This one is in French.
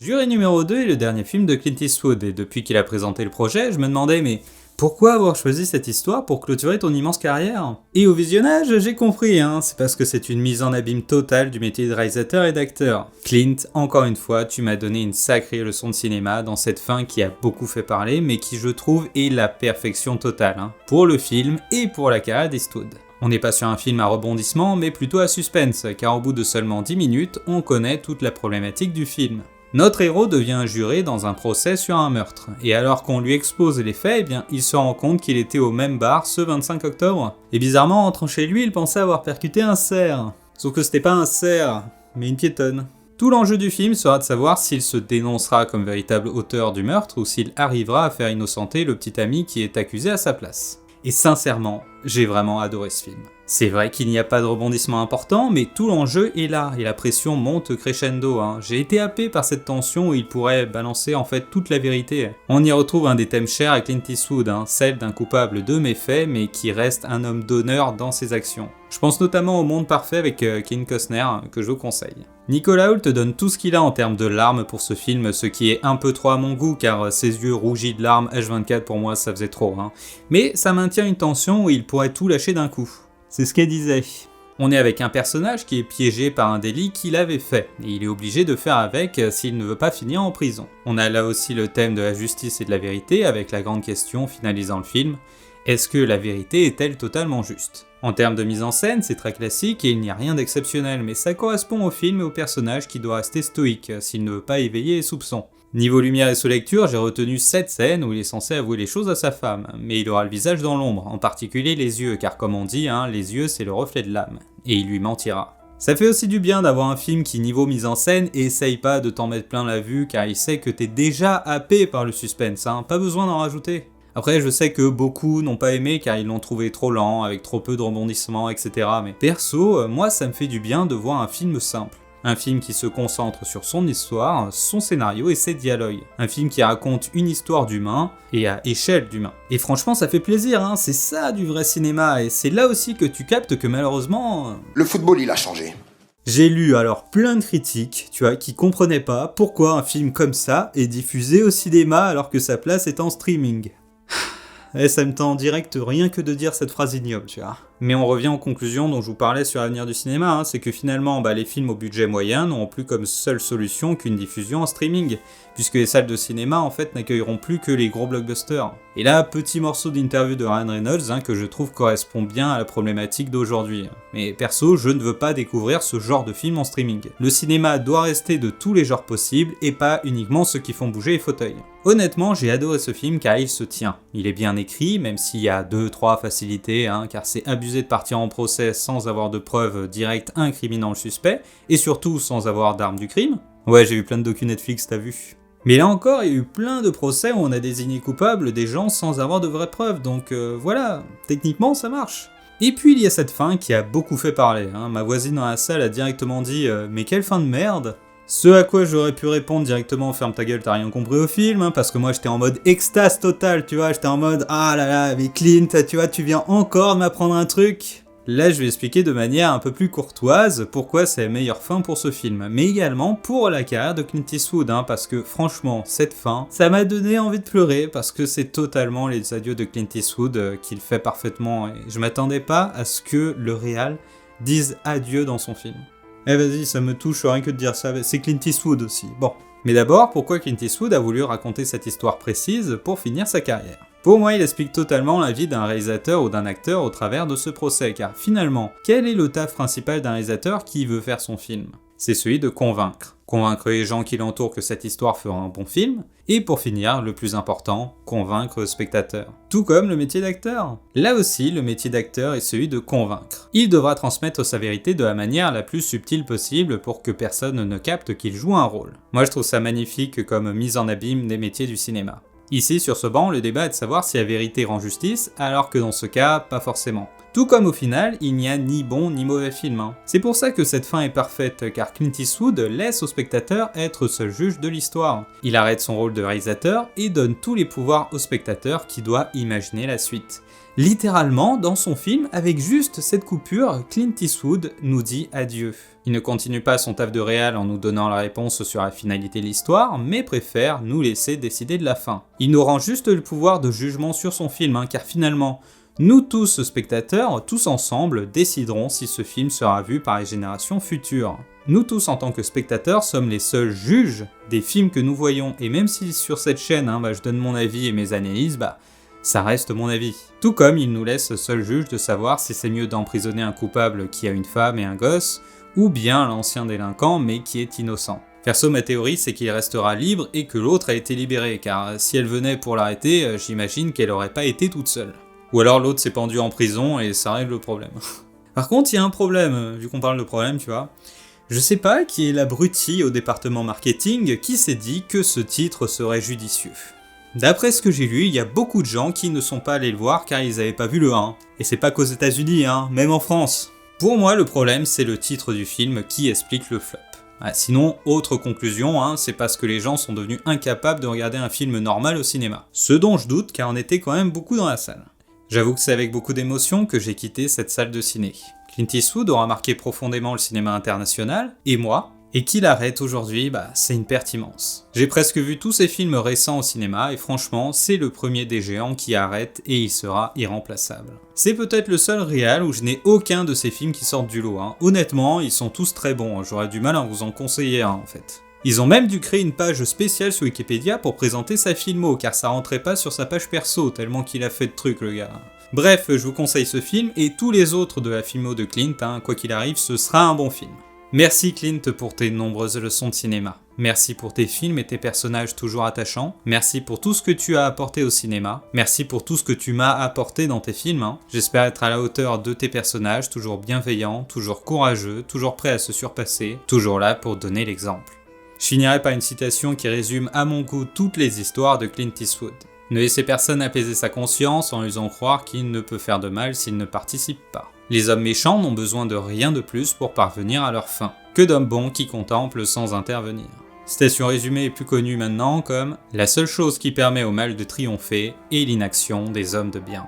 Jury numéro 2 est le dernier film de Clint Eastwood, et depuis qu'il a présenté le projet, je me demandais mais pourquoi avoir choisi cette histoire pour clôturer ton immense carrière? Et au visionnage, j'ai compris, c'est parce que c'est une mise en abîme totale du métier de réalisateur et d'acteur. Clint, encore une fois, tu m'as donné une sacrée leçon de cinéma dans cette fin qui a beaucoup fait parler, mais qui je trouve est la perfection totale, pour le film et pour la carrière d'Eastwood. On n'est pas sur un film à rebondissement, mais plutôt à suspense, car au bout de seulement 10 minutes, on connaît toute la problématique du film. Notre héros devient un juré dans un procès sur un meurtre, et alors qu'on lui expose les faits, il se rend compte qu'il était au même bar ce 25 octobre. Et bizarrement, en rentrant chez lui, il pensait avoir percuté un cerf. Sauf que c'était pas un cerf, mais une piétonne. Tout l'enjeu du film sera de savoir s'il se dénoncera comme véritable auteur du meurtre ou s'il arrivera à faire innocenter le petit ami qui est accusé à sa place. Et sincèrement, j'ai vraiment adoré ce film. C'est vrai qu'il n'y a pas de rebondissement important, mais tout l'enjeu est là, et la pression monte crescendo. J'ai été happé par cette tension où il pourrait balancer en fait toute la vérité. On y retrouve un des thèmes chers à Clint Eastwood, celle d'un coupable de méfaits, mais qui reste un homme d'honneur dans ses actions. Je pense notamment au Monde Parfait avec Kevin Costner, que je vous conseille. Nicolas Hoult donne tout ce qu'il a en termes de larmes pour ce film, ce qui est un peu trop à mon goût, car ses yeux rougis de larmes H24 pour moi ça faisait trop. Mais ça maintient une tension où il pourrait tout lâcher d'un coup. C'est ce qu'elle disait. On est avec un personnage qui est piégé par un délit qu'il avait fait, et il est obligé de faire avec s'il ne veut pas finir en prison. On a là aussi le thème de la justice et de la vérité, avec la grande question finalisant le film, est-ce que la vérité est-elle totalement juste? En termes de mise en scène, c'est très classique et il n'y a rien d'exceptionnel, mais ça correspond au film et au personnage qui doit rester stoïque, s'il ne veut pas éveiller les soupçons. Niveau lumière et sous-lecture, j'ai retenu cette scène où il est censé avouer les choses à sa femme, mais il aura le visage dans l'ombre, en particulier les yeux, car comme on dit, les yeux c'est le reflet de l'âme, et il lui mentira. Ça fait aussi du bien d'avoir un film qui, niveau mise en scène, essaye pas de t'en mettre plein la vue, car il sait que t'es déjà happé par le suspense, pas besoin d'en rajouter. Après, je sais que beaucoup n'ont pas aimé car ils l'ont trouvé trop lent, avec trop peu de rebondissements, etc. Mais perso, moi ça me fait du bien de voir un film simple. Un film qui se concentre sur son histoire, son scénario et ses dialogues. Un film qui raconte une histoire d'humain et à échelle d'humain. Et franchement, ça fait plaisir, c'est ça du vrai cinéma. Et c'est là aussi que tu captes que malheureusement... Le football, il a changé. J'ai lu alors plein de critiques, qui comprenaient pas pourquoi un film comme ça est diffusé au cinéma alors que sa place est en streaming. Et ça me tend en direct rien que de dire cette phrase ignoble, Mais on revient aux conclusions dont je vous parlais sur l'avenir du cinéma, c'est que finalement, les films au budget moyen n'auront plus comme seule solution qu'une diffusion en streaming, puisque les salles de cinéma, en fait, n'accueilleront plus que les gros blockbusters. Et là, petit morceau d'interview de Ryan Reynolds, que je trouve correspond bien à la problématique d'aujourd'hui. Mais perso, je ne veux pas découvrir ce genre de film en streaming. Le cinéma doit rester de tous les genres possibles, et pas uniquement ceux qui font bouger les fauteuils. Honnêtement, j'ai adoré ce film car il se tient. Il est bien écrit, même s'il y a 2-3 facilités, car c'est abusé de partir en procès sans avoir de preuves directes incriminant le suspect, et surtout sans avoir d'arme du crime. Ouais, j'ai vu plein de docu Netflix, t'as vu. Mais là encore, il y a eu plein de procès où on a désigné coupables des gens sans avoir de vraies preuves, donc voilà, techniquement ça marche. Et puis il y a cette fin qui a beaucoup fait parler, ma voisine dans la salle a directement dit « Mais quelle fin de merde !» Ce à quoi j'aurais pu répondre directement « Ferme ta gueule, t'as rien compris au film », parce que moi j'étais en mode extase totale, j'étais en mode « Ah là là, mais Clint, tu viens encore m'apprendre un truc !» Là je vais expliquer de manière un peu plus courtoise pourquoi c'est la meilleure fin pour ce film, mais également pour la carrière de Clint Eastwood, parce que franchement, cette fin, ça m'a donné envie de pleurer, parce que c'est totalement les adieux de Clint Eastwood qu'il fait parfaitement, et je m'attendais pas à ce que le réal dise adieu dans son film. Eh vas-y, ça me touche rien que de dire ça, c'est Clint Eastwood aussi, bon. Mais d'abord, pourquoi Clint Eastwood a voulu raconter cette histoire précise pour finir sa carrière? Pour moi, il explique totalement la vie d'un réalisateur ou d'un acteur au travers de ce procès, car finalement, quel est le taf principal d'un réalisateur qui veut faire son film? C'est celui de convaincre. Convaincre les gens qui l'entourent que cette histoire fera un bon film, et pour finir, le plus important, convaincre le spectateur. Tout comme le métier d'acteur. Là aussi, le métier d'acteur est celui de convaincre. Il devra transmettre sa vérité de la manière la plus subtile possible pour que personne ne capte qu'il joue un rôle. Moi je trouve ça magnifique comme mise en abîme des métiers du cinéma. Ici, sur ce banc, le débat est de savoir si la vérité rend justice, alors que dans ce cas, pas forcément. Tout comme au final, il n'y a ni bon ni mauvais film. C'est pour ça que cette fin est parfaite, car Clint Eastwood laisse au spectateur être seul juge de l'histoire. Il arrête son rôle de réalisateur et donne tous les pouvoirs au spectateur qui doit imaginer la suite. Littéralement, dans son film, avec juste cette coupure, Clint Eastwood nous dit adieu. Il ne continue pas son taf de réal en nous donnant la réponse sur la finalité de l'histoire, mais préfère nous laisser décider de la fin. Il nous rend juste le pouvoir de jugement sur son film, car finalement, nous tous spectateurs, tous ensemble, déciderons si ce film sera vu par les générations futures. Nous tous en tant que spectateurs sommes les seuls juges des films que nous voyons, et même si sur cette chaîne je donne mon avis et mes analyses, ça reste mon avis. Tout comme il nous laisse seul juge de savoir si c'est mieux d'emprisonner un coupable qui a une femme et un gosse, ou bien l'ancien délinquant mais qui est innocent. Perso, ma théorie c'est qu'il restera libre et que l'autre a été libéré, car si elle venait pour l'arrêter, j'imagine qu'elle aurait pas été toute seule. Ou alors l'autre s'est pendu en prison et ça règle le problème. Par contre, il y a un problème, vu qu'on parle de problème, tu vois. Je sais pas qui est l'abruti au département marketing qui s'est dit que ce titre serait judicieux. D'après ce que j'ai lu, il y a beaucoup de gens qui ne sont pas allés le voir car ils avaient pas vu le 1. Et c'est pas qu'aux États-Unis, même en France. Pour moi, le problème, c'est le titre du film qui explique le flop. Sinon, autre conclusion, c'est parce que les gens sont devenus incapables de regarder un film normal au cinéma. Ce dont je doute car on était quand même beaucoup dans la salle. J'avoue que c'est avec beaucoup d'émotion que j'ai quitté cette salle de ciné. Clint Eastwood aura marqué profondément le cinéma international, et moi, et qu'il arrête aujourd'hui, c'est une perte immense. J'ai presque vu tous ces films récents au cinéma, et franchement, c'est le premier des géants qui arrête, et il sera irremplaçable. C'est peut-être le seul réal où je n'ai aucun de ces films qui sortent du lot. Honnêtement, ils sont tous très bons, j'aurais du mal à vous en conseiller un en fait. Ils ont même dû créer une page spéciale sur Wikipédia pour présenter sa filmo, car ça rentrait pas sur sa page perso, tellement qu'il a fait de trucs le gars. Bref, je vous conseille ce film, et tous les autres de la filmo de Clint, quoi qu'il arrive, ce sera un bon film. Merci Clint pour tes nombreuses leçons de cinéma. Merci pour tes films et tes personnages toujours attachants. Merci pour tout ce que tu as apporté au cinéma. Merci pour tout ce que tu m'as apporté dans tes films. J'espère être à la hauteur de tes personnages, toujours bienveillants, toujours courageux, toujours prêts à se surpasser, toujours là pour donner l'exemple. Je finirai par une citation qui résume à mon goût toutes les histoires de Clint Eastwood. Ne laissez personne apaiser sa conscience en lui faisant croire qu'il ne peut faire de mal s'il ne participe pas. Les hommes méchants n'ont besoin de rien de plus pour parvenir à leur fin, que d'hommes bons qui contemplent sans intervenir. Citation résumée est plus connue maintenant comme « La seule chose qui permet au mal de triompher est l'inaction des hommes de bien ».